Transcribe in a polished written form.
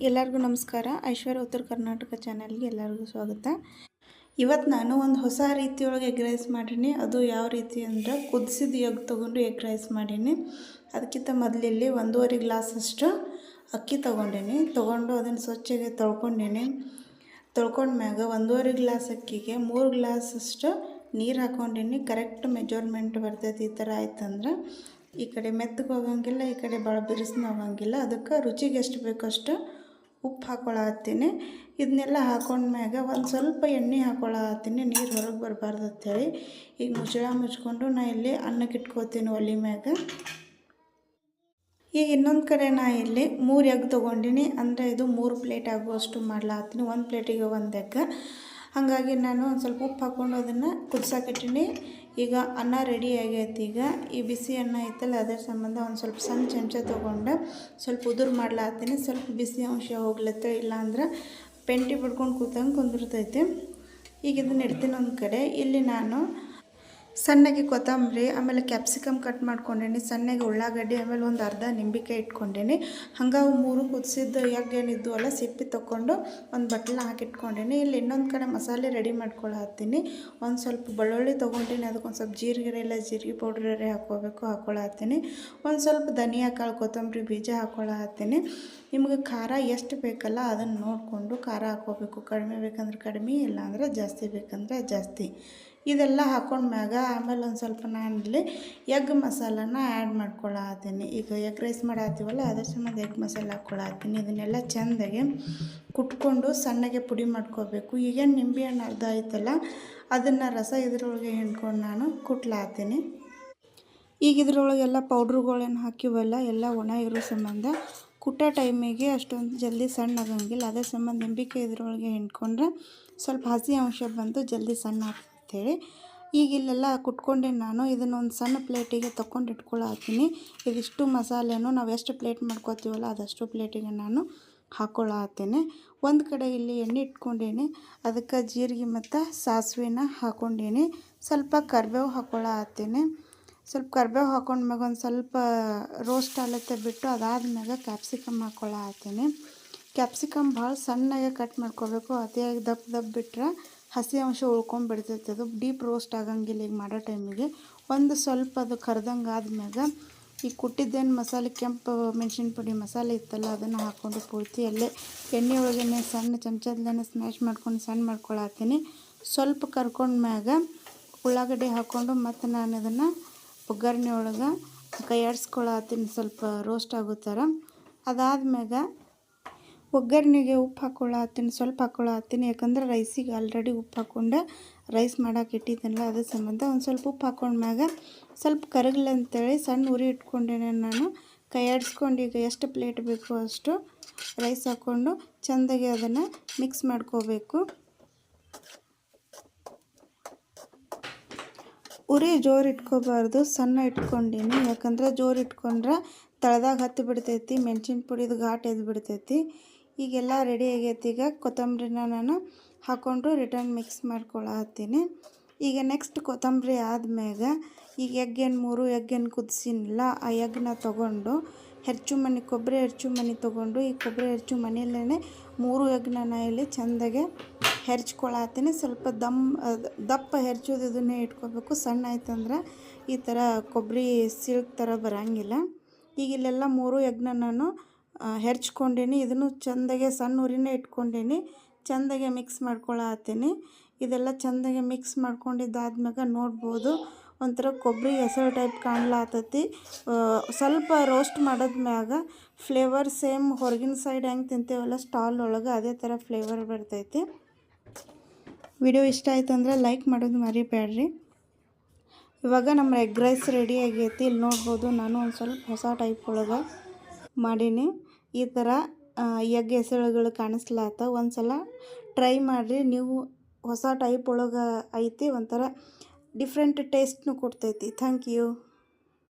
ಎಲ್ಲರಿಗೂ ನಮಸ್ಕಾರ. ಐಶ್ವರ್ಯ ಉತ್ತರ ಕರ್ನಾಟಕ ಚಾನಲ್ಗೆ ಎಲ್ಲರಿಗೂ ಸ್ವಾಗತ. ಇವತ್ತು ನಾನು ಒಂದು ಹೊಸ ರೀತಿಯೊಳಗೆ ಎಗ್ ರೈಸ್ ಮಾಡೀನಿ. ಅದು ಯಾವ ರೀತಿ ಅಂದ್ರೆ ಕುದಿಸಿದ ಎಗ್ ತೊಗೊಂಡು ಎಗ್ ರೈಸ್ ಮಾಡೀನಿ. ಅದಕ್ಕಿಂತ ಮೊದಲಿಲ್ಲಿ 1.5 ಗ್ಲಾಸಷ್ಟು ಅಕ್ಕಿ ತೊಗೊಂಡು ಅದನ್ನು ಸ್ವಚ್ಛಗೆ ತೊಳ್ಕೊಂಡೀನಿ. ತೊಳ್ಕೊಂಡ್ಮ್ಯಾಗ 1.5 ಗ್ಲಾಸ್ ಅಕ್ಕಿಗೆ 3 ಗ್ಲಾಸಷ್ಟು ನೀರು ಹಾಕ್ಕೊಂಡೀನಿ. ಕರೆಕ್ಟ್ ಮೆಜರ್ಮೆಂಟ್ ಬರ್ತೈತಿ. ಈ ಥರ ಆಯ್ತಂದ್ರೆ ಈ ಕಡೆ ಮೆತ್ತಗೆ ಹೋಗಂಗಿಲ್ಲ, ಈ ಕಡೆ ಭಾಳ ಬಿರುಸು ಹೋಗಂಗಿಲ್ಲ. ಅದಕ್ಕೆ ರುಚಿಗೆ ಎಷ್ಟು ಬೇಕಷ್ಟು ಉಪ್ಪು ಹಾಕ್ಕೊಳತ್ತೀನಿ. ಇದನ್ನೆಲ್ಲ ಹಾಕೊಂಡ್ಮ್ಯಾಗ ಒಂದು ಸ್ವಲ್ಪ ಎಣ್ಣೆ ಹಾಕ್ಕೊಳತ್ತೀನಿ, ನೀರು ಹೊರಗೆ ಬರಬಾರ್ದು ಅಂಥೇಳಿ. ಈಗ ಮುಚ್ಕೊಂಡು ನಾ ಇಲ್ಲಿ ಅನ್ನಕ್ಕೆ ಇಟ್ಕೋತೀನಿ ಒಲೆ ಮ್ಯಾಗ. ಈಗ ಇನ್ನೊಂದು ಕಡೆ ನಾ ಇಲ್ಲಿ 3 ಎಗ್ ತೊಗೊಂಡಿನಿ. ಅಂದರೆ ಇದು 3 ಪ್ಲೇಟ್ ಆಗುವಷ್ಟು ಮಾಡ್ಲಾತ್ತೀನಿ. 1 ಪ್ಲೇಟಿಗೆ 1 ಎಗ್. ಹಾಗಾಗಿ ನಾನು ಒಂದು ಸ್ವಲ್ಪ ಉಪ್ಪು ಹಾಕ್ಕೊಂಡು ಅದನ್ನು ಕುದಿಸಾಕಿಟ್ಟಿನಿ. ಈಗ ಅನ್ನ ರೆಡಿ ಆಗೈತಿ. ಈಗ ಈ ಬಿಸಿ ಅನ್ನ ಐತಲ್ಲ, ಅದರ ಸಂಬಂಧ ಒಂದು ಸ್ವಲ್ಪ ಸಣ್ಣ ಚಮಚ ತೊಗೊಂಡು ಸ್ವಲ್ಪ ಉದುರು ಮಾಡ್ಲಾತ್ತೀನಿ. ಸ್ವಲ್ಪ ಬಿಸಿ ಅಂಶ ಹೋಗ್ಲತ್ತ, ಇಲ್ಲಾಂದ್ರೆ ಪೆಂಟಿ ಬಿಡ್ಕೊಂಡು ಕೂತಂಗೆ ಕುಂದಿರ್ತೈತಿ. ಈಗ ಇದನ್ನ ಇಡ್ತೀನಿ ಒಂದು ಕಡೆ. ಇಲ್ಲಿ ನಾನು ಸಣ್ಣಗೆ ಕೊತ್ತಂಬರಿ, ಆಮೇಲೆ ಕ್ಯಾಪ್ಸಿಕಮ್ ಕಟ್ ಮಾಡ್ಕೊಂಡೇನಿ, ಸಣ್ಣಗೆ ಉಳ್ಳಾಗಡ್ಡಿ, ಆಮೇಲೆ ಒಂದು ಅರ್ಧ ನಿಂಬೆಕಾಯಿ ಇಟ್ಕೊಂಡೇನಿ. ಹಂಗೆ ಅವು 3 ಕುದಿಸಿದ್ದು ಎಗ್ ಏನಿದ್ದು ಅಲ್ಲ ಸಿಪ್ಪಿ ತೊಗೊಂಡು ಒಂದು ಬಟ್ಲ ಹಾಕಿಟ್ಕೊಂಡೇನಿ. ಇಲ್ಲಿ ಇನ್ನೊಂದು ಕಡೆ ಮಸಾಲೆ ರೆಡಿ ಮಾಡ್ಕೊಳತ್ತೀನಿ. ಒಂದು ಸ್ವಲ್ಪ ಬೆಳ್ಳುಳ್ಳಿ ತೊಗೊಂಡೀನಿ, ಅದಕ್ಕೊಂದು ಸ್ವಲ್ಪ ಜೀರಿಗೆ ಪೌಡ್ರೇ ಹಾಕ್ಕೊಳತ್ತೀನಿ. ಒಂದು ಸ್ವಲ್ಪ ಧನಿಯಾ ಕಾಳು, ಕೊತ್ತಂಬರಿ ಬೀಜ ಹಾಕ್ಕೊಳತ್ತೀನಿ. ನಿಮ್ಗೆ ಖಾರ ಎಷ್ಟು ಬೇಕಲ್ಲ ಅದನ್ನು ನೋಡಿಕೊಂಡು ಖಾರ ಹಾಕ್ಕೋಬೇಕು. ಕಡಿಮೆ ಬೇಕಂದ್ರೆ ಕಡಿಮೆ, ಇಲ್ಲಾಂದ್ರೆ ಜಾಸ್ತಿ ಬೇಕಂದ್ರೆ ಜಾಸ್ತಿ. ಇದೆಲ್ಲ ಹಾಕ್ಕೊಂಡ್ಮ್ಯಾಗ ಆಮೇಲೆ ಒಂದು ಸ್ವಲ್ಪ ನಾನಿಲ್ಲಿ ಎಗ್ ಮಸಾಲನ ಆ್ಯಡ್ ಮಾಡ್ಕೊಳತ್ತೀನಿ. ಈಗ ಎಗ್ ರೈಸ್ ಮಾಡತ್ತೀವಲ್ಲ ಅದ್ರ ಸಂಬಂಧ ಎಗ್ ಮಸಾಲೆ ಹಾಕ್ಕೊಳತ್ತೀನಿ. ಇದನ್ನೆಲ್ಲ ಚೆಂದಾಗಿ ಕುಟ್ಕೊಂಡು ಸಣ್ಣಗೆ ಪುಡಿ ಮಾಡ್ಕೋಬೇಕು. ಈಗೇನು ನಿಂಬೆಹಣ್ಣು ಅರ್ಧ ಐತಲ್ಲ ಅದನ್ನು ರಸ ಇದ್ರೊಳಗೆ ಹಿಂಡ್ಕೊಂಡು ನಾನು ಕುಟ್ಲಾತ್ತೀನಿ. ಈಗ ಇದ್ರೊಳಗೆಲ್ಲ ಪೌಡ್ರುಗಳೇನು ಹಾಕಿವಲ್ಲ ಎಲ್ಲ ಒಣ ಇರೋ ಸಂಬಂಧ ಕುಟ್ಟೋ ಟೈಮಿಗೆ ಅಷ್ಟೊಂದು ಜಲ್ದಿ ಸಣ್ಣ ಆಗಂಗಿಲ್ಲ. ಅದೇ ಸಂಬಂಧ ನಿಂಬೆಕಾಯಿ ಇದ್ರೊಳಗೆ ಹಿಂಡ್ಕೊಂಡ್ರೆ ಸ್ವಲ್ಪ ಹಸಿ ಅಂಶ ಬಂದು ಜಲ್ದಿ ಸಣ್ಣ ಆಗ್ತೇಳಿ. ಈಗ ಇಲ್ಲೆಲ್ಲ ಕುಟ್ಕೊಂಡೆ ನಾನು. ಇದನ್ನೊಂದು ಸಣ್ಣ ಪ್ಲೇಟಿಗೆ ತೊಗೊಂಡು ಇಟ್ಕೊಳತ್ತೀನಿ. ಇದಿಷ್ಟು ಮಸಾಲೆನೂ ನಾವು ಎಷ್ಟು ಪ್ಲೇಟ್ ಮಾಡ್ಕೋತೀವಲ್ಲ ಅದಷ್ಟು ಪ್ಲೇಟಿಗೆ ನಾನು ಹಾಕ್ಕೊಳತ್ತೀನಿ. ಒಂದು ಕಡೆ ಇಲ್ಲಿ ಎಣ್ಣೆ ಇಟ್ಕೊಂಡೇನಿ, ಅದಕ್ಕೆ ಜೀರಿಗೆ ಮತ್ತು ಸಾಸಿವೆನ ಹಾಕ್ಕೊಂಡೇನಿ. ಸ್ವಲ್ಪ ಕರಿಬೇವು ಹಾಕ್ಕೊಳತ್ತೀನಿ. ಸ್ವಲ್ಪ ಕರಿಬೇವು ಹಾಕ್ಕೊಂಡ್ಮ್ಯಾಗ ಒಂದು ಸ್ವಲ್ಪ ರೋಸ್ಟ್ ಆಲತ್ತೆ ಬಿಟ್ಟು ಅದಾದ್ಮ್ಯಾಗ ಕ್ಯಾಪ್ಸಿಕಮ್ ಹಾಕ್ಕೊಳತ್ತೀನಿ. ಕ್ಯಾಪ್ಸಿಕಮ್ ಭಾಳ ಸಣ್ಣಗೆ ಕಟ್ ಮಾಡ್ಕೋಬೇಕು. ಅತಿಯಾಗಿ ದಪ್ಪ ಬಿಟ್ಟರೆ ಹಸಿ ಅಂಶ ಉಳ್ಕೊಂಡ್ಬಿಡ್ತೈತೆ. ಅದು ಡೀಪ್ ರೋಸ್ಟ್ ಆಗಂಗಿಲ್ಲ. ಈಗ ಮಾಡೋ ಟೈಮಿಗೆ ಒಂದು ಸ್ವಲ್ಪ ಅದು ಕರ್ದಂಗೆ ಆದ್ಮ್ಯಾಗ ಈ ಕುಟ್ಟಿದ್ದೇನು ಮಸಾಲೆ, ಕೆಂಪು ಮೆಣಸಿನ ಪುಡಿ ಮಸಾಲೆ ಇತ್ತಲ್ಲ ಅದನ್ನು ಹಾಕ್ಕೊಂಡು ಪೂರ್ತಿ ಅಲ್ಲೇ ಎಣ್ಣೆ ಒಳಗೇ ಸಣ್ಣ ಚಮಚದಲ್ಲೇ ಸ್ಮ್ಯಾಶ್ ಮಾಡ್ಕೊಂಡು ಸಣ್ಣ ಮಾಡ್ಕೊಳತ್ತೀನಿ. ಸ್ವಲ್ಪ ಕರ್ಕೊಂಡ್ಮ್ಯಾಗ ಉಳ್ಳಾಗಡ್ಡಿ ಹಾಕ್ಕೊಂಡು ಮತ್ತು ನಾನು ಅದನ್ನು ಒಗ್ಗರಣೆ ಒಳಗೆ ಕೈಯಾಡಿಸ್ಕೊಳತ್ತೀನಿ ಸ್ವಲ್ಪ ರೋಸ್ಟ್ ಆಗೋ ಥರ. ಅದಾದ್ಮ್ಯಾಗ ಒಗ್ಗರಣೆಗೆ ಉಪ್ಪು ಹಾಕ್ಕೊಳತ್ತೀನಿ, ಸ್ವಲ್ಪ ಹಾಕ್ಕೊಳತ್ತೀನಿ. ಯಾಕಂದ್ರೆ ರೈಸಿಗೆ ಆಲ್ರೆಡಿ ಉಪ್ಪು ಹಾಕ್ಕೊಂಡು ರೈಸ್ ಮಾಡೋಕೆ ಇಟ್ಟಿದ್ದೀನಲ್ಲ ಅದ್ರ ಸಂಬಂಧ ಒಂದು ಸ್ವಲ್ಪ ಉಪ್ಪು ಹಾಕ್ಕೊಂಡ್ಮ್ಯಾಗ ಸ್ವಲ್ಪ ಕರಗಲಿ ಅಂತೇಳಿ ಸಣ್ಣ ಉರಿ ಇಟ್ಕೊಂಡೇನೆ ನಾನು. ಕೈಯಾಡಿಸ್ಕೊಂಡು ಈಗ ಎಷ್ಟು ಪ್ಲೇಟ್ ಬೇಕು ಅಷ್ಟು ರೈಸ್ ಹಾಕ್ಕೊಂಡು ಚೆಂದಾಗಿ ಅದನ್ನು ಮಿಕ್ಸ್ ಮಾಡ್ಕೋಬೇಕು. ಉರಿ ಜೋರು ಇಟ್ಕೋಬಾರ್ದು, ಸಣ್ಣ ಇಟ್ಕೊಂಡೀನಿ. ಯಾಕಂದ್ರೆ ಜೋರು ಇಟ್ಕೊಂಡ್ರೆ ತಳದಾಗ ಹತ್ತಿ ಬಿಡ್ತೈತಿ, ಮೆಣಸಿನ ಪುಡಿದು ಘಾಟ್ ಎದ್ದು ಬಿಡ್ತೈತಿ. ಈಗೆಲ್ಲ ರೆಡಿ ಆಗೈತಿ. ಈಗ ಕೊತ್ತಂಬರಿನ ನಾನು ಹಾಕ್ಕೊಂಡು ರಿಟರ್ನ್ ಮಿಕ್ಸ್ ಮಾಡ್ಕೊಳತ್ತೀನಿ. ಈಗ ನೆಕ್ಸ್ಟ್ ಕೊತ್ತಂಬರಿ ಆದ್ಮ್ಯಾಗ ಈಗ ಎಗ್ಗೇನು 3 ಎಗ್ಗೇನು ಕುದಿಸಿನಿಲ್ಲ ಆ ಎಗ್ಗನ್ನ ತೊಗೊಂಡು ಕೊಬ್ಬರಿ ಹೆರ್ಚು ಮನೆ ತೊಗೊಂಡು ಈ ಕೊಬ್ಬರಿ ಹೆರ್ಚು ಮನೆಯಲ್ಲೇ 3 ಎಗ್ಗನ್ನ ನಾನು ಇಲ್ಲಿ ಚೆಂದಾಗೆ ಹೆರ್ಚ್ಕೊಳತ್ತೀನಿ. ಸ್ವಲ್ಪ ದಪ್ಪ ಹೆರ್ಚೋದು ಇದನ್ನೇ ಇಟ್ಕೋಬೇಕು. ಸಣ್ಣ ಆಯ್ತಂದ್ರೆ ಈ ಥರ ಕೊಬ್ಬರಿ ಸಿಲ್ಕ್ ಥರ ಬರೋಂಗಿಲ್ಲ. ಈಗ ಇಲ್ಲೆಲ್ಲ 3 ಎಗ್ಗನ್ನ ನಾನು ಹೆರ್ಚ್ಕೊಂಡೀನಿ. ಇದನ್ನು ಚೆಂದಾಗೆ ಸಣ್ಣ ಉರಿನೇ ಇಟ್ಕೊಂಡೀನಿ. ಚೆಂದಾಗೆ ಮಿಕ್ಸ್ ಮಾಡ್ಕೊಳತ್ತೀನಿ. ಇದೆಲ್ಲ ಚೆಂದಾಗೆ ಮಿಕ್ಸ್ ಮಾಡ್ಕೊಂಡಿದ್ದಾದ್ಮ್ಯಾಗ ನೋಡ್ಬೋದು ಒಂಥರ ಕೊಬ್ಬರಿ ಹೆಸರು ಟೈಪ್ ಕಾಣ್ಲಾತೈತಿ. ಸ್ವಲ್ಪ ರೋಸ್ಟ್ ಮಾಡೋದ್ಮ್ಯಾಗ ಫ್ಲೇವರ್ ಸೇಮ್ ಹೊರಗಿನ ಸೈಡ್ ಹೆಂಗೆ ತಿಂತೇವಲ್ಲ ಸ್ಟಾಲ್ ಒಳಗೆ ಅದೇ ಥರ ಫ್ಲೇವರ್ ಬರ್ತೈತಿ. ವಿಡಿಯೋ ಇಷ್ಟ ಆಯ್ತು ಅಂದರೆ ಲೈಕ್ ಮಾಡೋದು ಮರಿಬೇಡ್ರಿ. ಇವಾಗ ನಮ್ಮ ಎಗ್ ರೈಸ್ ರೆಡಿ ಆಗೈತಿ. ಇಲ್ಲಿ ನೋಡ್ಬೋದು ನಾನು ಒಂದು ಸ್ವಲ್ಪ ಹೊಸ ಟೈಪ್ ಒಳಗೆ ಮಾಡೀನಿ. ಈ ಥರ ಎಗ್ ಹೆಸರುಗಳು ಕಾಣಿಸ್ಲಾತ. ಒಂದು ಸಲ ಟ್ರೈ ಮಾಡಿರಿ ನೀವು. ಹೊಸ ಟೈಪ್ ಒಳಗೆ ಐತಿ, ಒಂಥರ ಡಿಫ್ರೆಂಟ್ ಟೇಸ್ಟ್ನು ಕೊಡ್ತೈತಿ. Thank you.